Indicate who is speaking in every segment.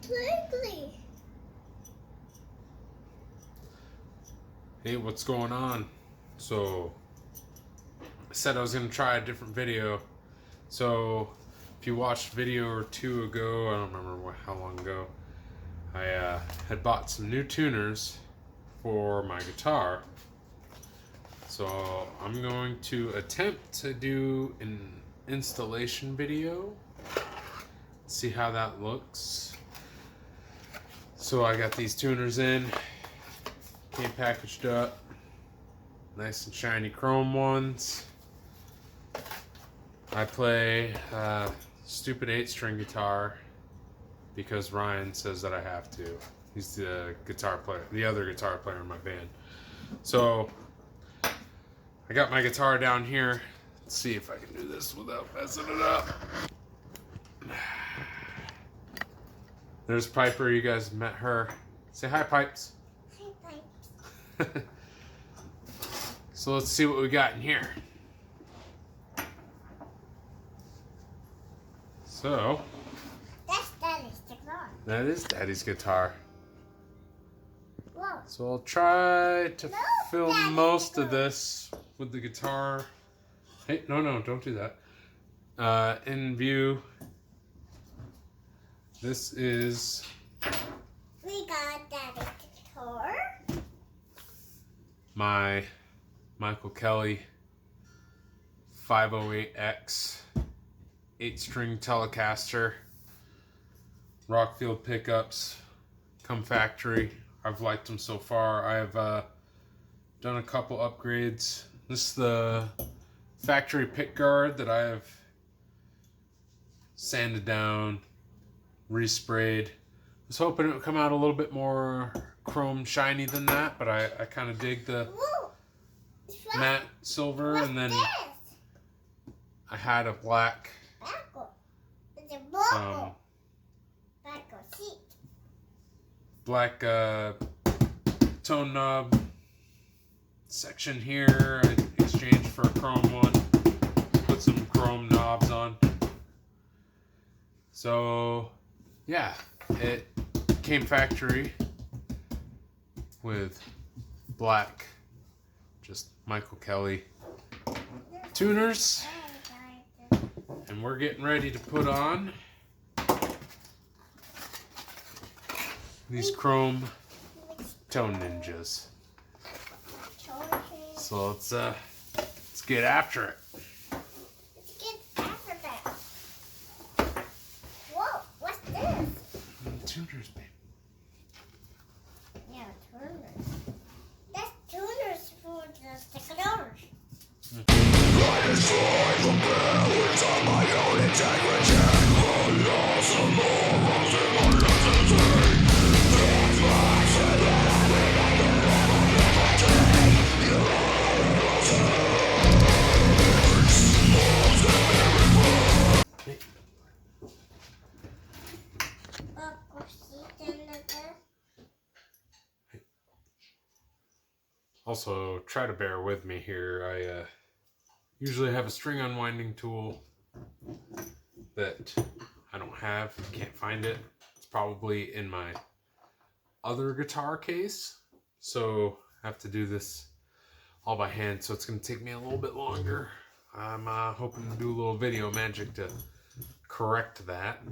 Speaker 1: Quickly.
Speaker 2: Hey, what's going on? So, I said I was going to try a different video. So, if you watched a video or two ago, I don't remember how long ago, I had bought some new tuners for my guitar. So, I'm going to attempt to do an installation video. See how that looks. So, I got these tuners in. Came packaged up, nice and shiny chrome ones. I play stupid 8-string guitar because Ryan says that I have to. He's the guitar player, the other guitar player in my band. So I got my guitar down here. Let's see if I can do this without messing it up. There's Piper. You guys met her. Say hi, Pipes. So let's see what we got in here. So
Speaker 1: That's Daddy's guitar.
Speaker 2: that is Daddy's guitar.
Speaker 1: Whoa.
Speaker 2: So I'll try to film
Speaker 1: Daddy's
Speaker 2: most
Speaker 1: guitar.
Speaker 2: of this with the guitar. Hey, no, don't do that. In view. This is
Speaker 1: We got Daddy's guitar.
Speaker 2: my Michael Kelly 508X 8-string Telecaster. Rockfield pickups, come factory. I've liked them so far. I've done a couple upgrades. This is the factory pick guard that I have sanded down, resprayed. I was hoping it would come out a little bit more chrome shiny than that, but I kind of dig the
Speaker 1: Whoa. It's
Speaker 2: matte silver,
Speaker 1: What's
Speaker 2: and then
Speaker 1: this?
Speaker 2: I had a black
Speaker 1: Backle. It's a buckle. Backle seat.
Speaker 2: black tone knob section here. I exchanged for a chrome one. Put some chrome knobs on. So yeah, it came factory with black, just Michael Kelly tuners, and we're getting ready to put on these chrome Tone Ninjas. So let's get after it.
Speaker 1: Let's get after that. Whoa, what's this?
Speaker 2: Tuners, babe.
Speaker 1: Yeah, tuners. That's tuners for the guitars.
Speaker 2: Also, try to bear with me here. I usually have a string unwinding tool that I don't have. Can't find it. It's probably in my other guitar case. So I have to do this all by hand. So it's going to take me a little bit longer. I'm hoping to do a little video magic to correct that.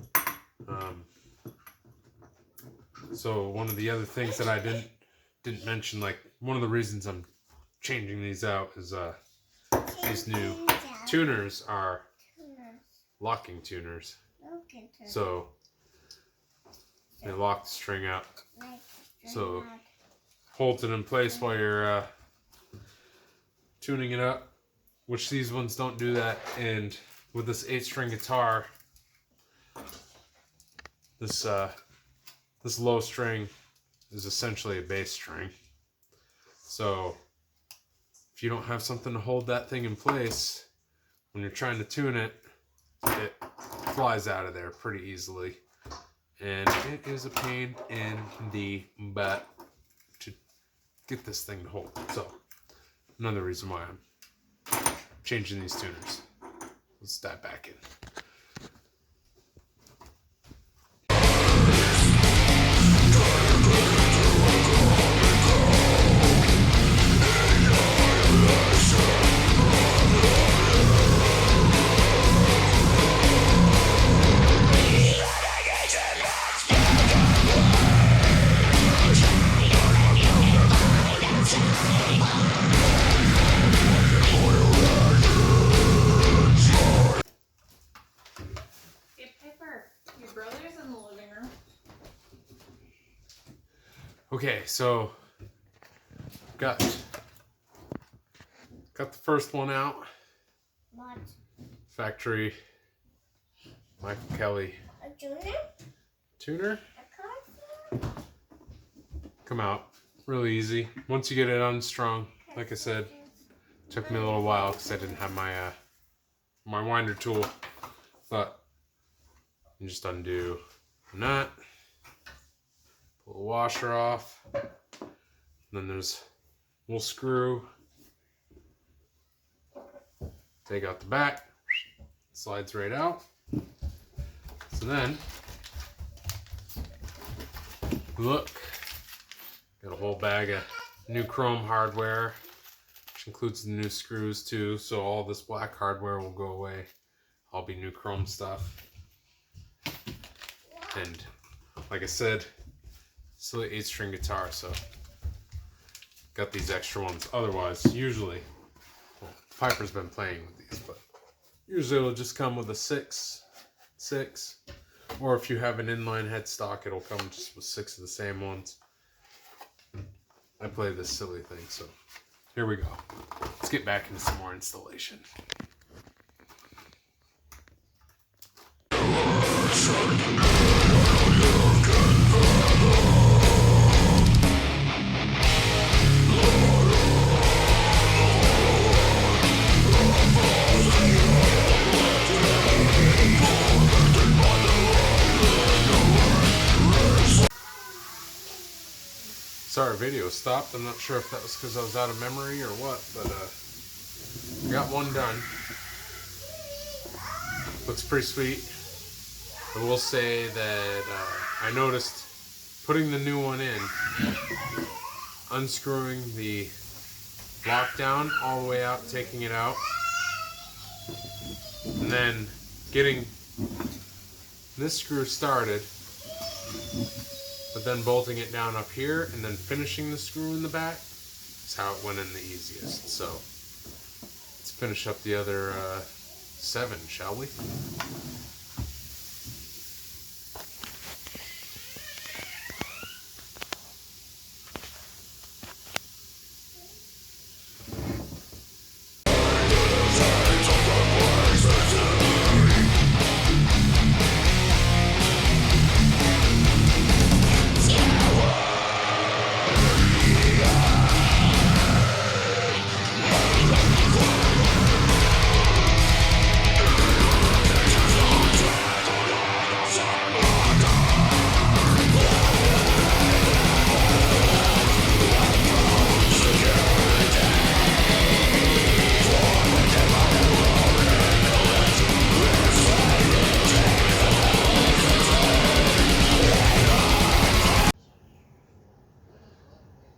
Speaker 2: So one of the other things that I didn't mention, like one of the reasons I'm changing these out is these new tuners are locking tuners. So they lock the string out, so holds it in place while you're tuning it up, which these ones don't do that. And with this 8-string guitar, this low string is essentially a bass string. So if you don't have something to hold that thing in place when you're trying to tune it, it flies out of there pretty easily. And it is a pain in the butt to get this thing to hold. So another reason why I'm changing these tuners. Let's dive back in. Okay, so got the first one out.
Speaker 1: What?
Speaker 2: Factory Michael Kelly
Speaker 1: A tuner?
Speaker 2: tuner.
Speaker 1: A car?
Speaker 2: Come out really easy. Once you get it unstrung, like I said, took me a little while because I didn't have my my winder tool. But you just undo the nut, pull the washer off, and then there's a little screw. Take out the back, slides right out. So then, look, got a whole bag of new chrome hardware, which includes the new screws too. So all this black hardware will go away. All be new chrome stuff. And like I said, still an 8-string guitar, so got these extra ones. Otherwise, usually, well, Piper's been playing with these, but usually it'll just come with a 6, or if you have an inline headstock, it'll come just with 6 of the same ones. I play this silly thing, so here we go. Let's get back into some more installation. Sorry, video stopped. I'm not sure if that was because I was out of memory or what, but I got one done. Looks pretty sweet. I will say that I noticed putting the new one in, unscrewing the lockdown all the way out, taking it out, and then getting this screw started, but then bolting it down up here and then finishing the screw in the back is how it went in the easiest. So let's finish up the other 7, shall we?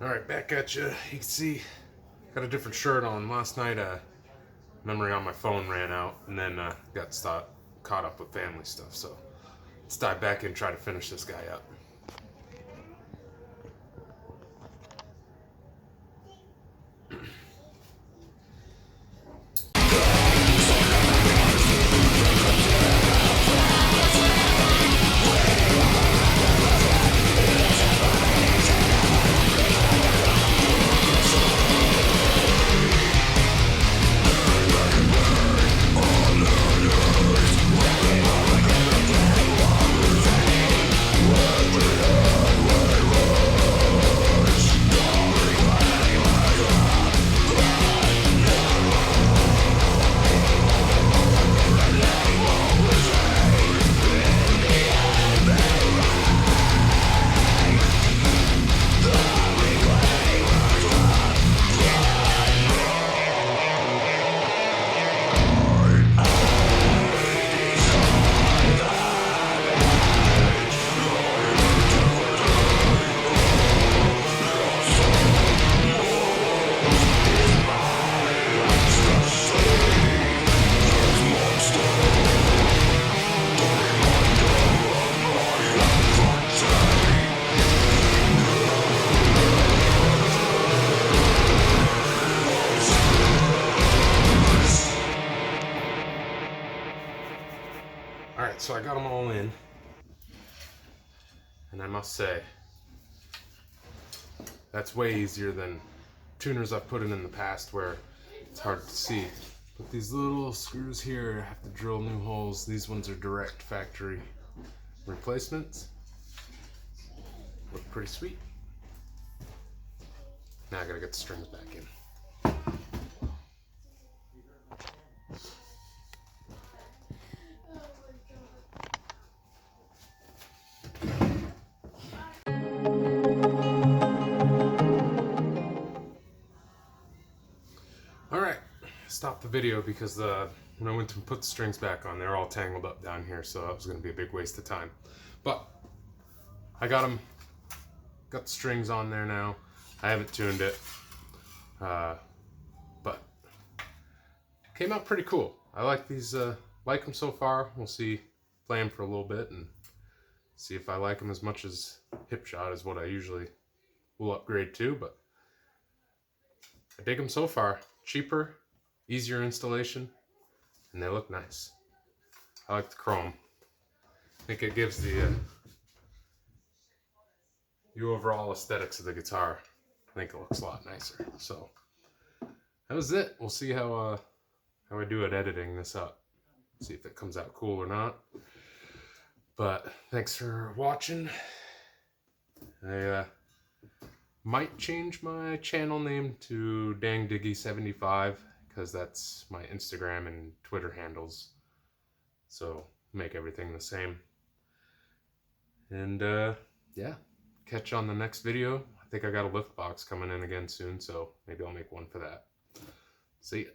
Speaker 2: Alright, back at you. You can see, got a different shirt on. Last night, memory on my phone ran out, and then got caught up with family stuff. So let's dive back in and try to finish this guy up. Alright, so I got them all in, and I must say, That's way easier than tuners I've put in the past where it's hard to see. But these little screws here, I have to drill new holes. These ones are direct factory replacements. Look pretty sweet. Now I gotta get the strings back in. Alright, stop the video because when I went to put the strings back on, they're all tangled up down here, so that was going to be a big waste of time. But I got the strings on there now. I haven't tuned it, but came out pretty cool. I like these, like them so far. We'll see, play them for a little bit and see if I like them as much as Hipshot is what I usually will upgrade to, but I dig them so far. Cheaper, easier installation, and they look nice. I like the chrome. I think it gives the overall aesthetics of the guitar. I think it looks a lot nicer. So that was it. We'll see how I do at editing this up. See if it comes out cool or not. But thanks for watching. I might change my channel name to DangDiggy75 because that's my Instagram and Twitter handles. So make everything the same. And yeah, catch you on the next video. I think I got a lift box coming in again soon, so maybe I'll make one for that. See ya.